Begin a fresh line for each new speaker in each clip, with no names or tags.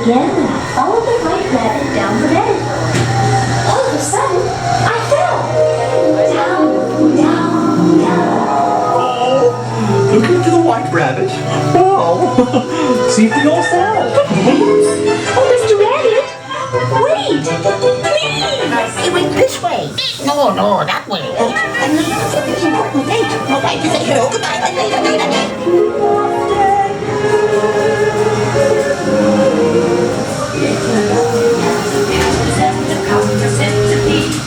again and I followed the white rabbit down the bed. All of a sudden, I fell. Down, down, down.
Oh, look into the white rabbit. Oh, see if we all fell.
Oh, Mr. Rabbit, wait, please.
He went this way. No, that way. And it's a really important date. I'd like to say hello, goodbye, and later.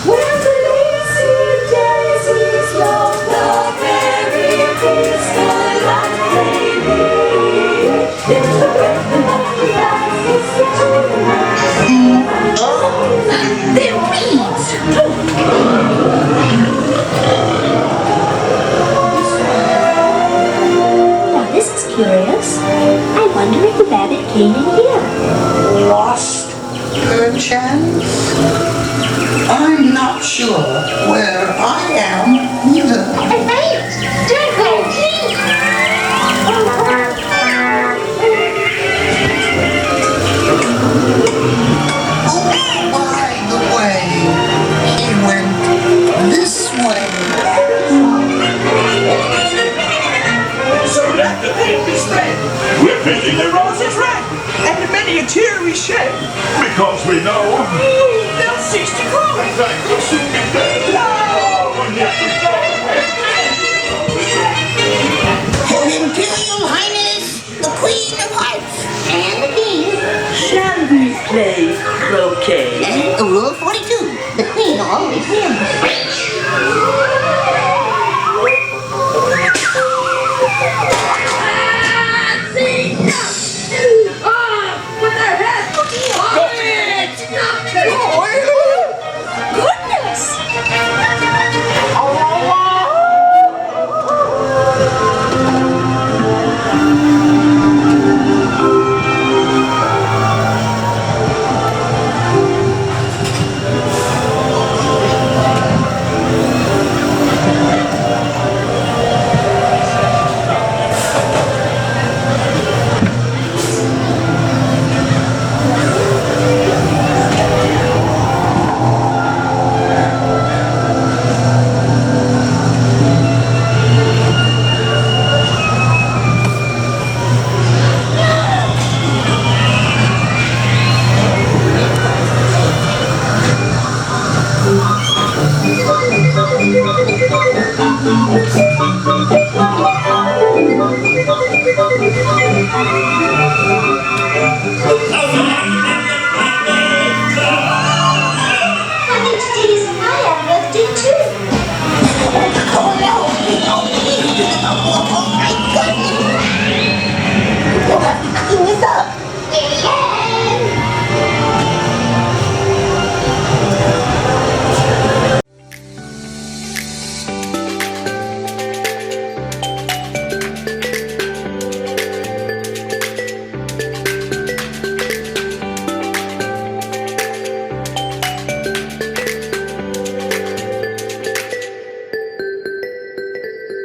Where the lazy daisies love the very peace the light baby. It's the rhythm of the light, it's the tune.
They're weeds.
Now this is curious. I wonder if the rabbit came in here.
Lost, perchance? I'm not sure where I am either.
And mate, don't go, please.
By the way, he went this way.
So let the paint be spread. We're painting the roses red. And many a tear we shed. Because we know. They'll cease to grow.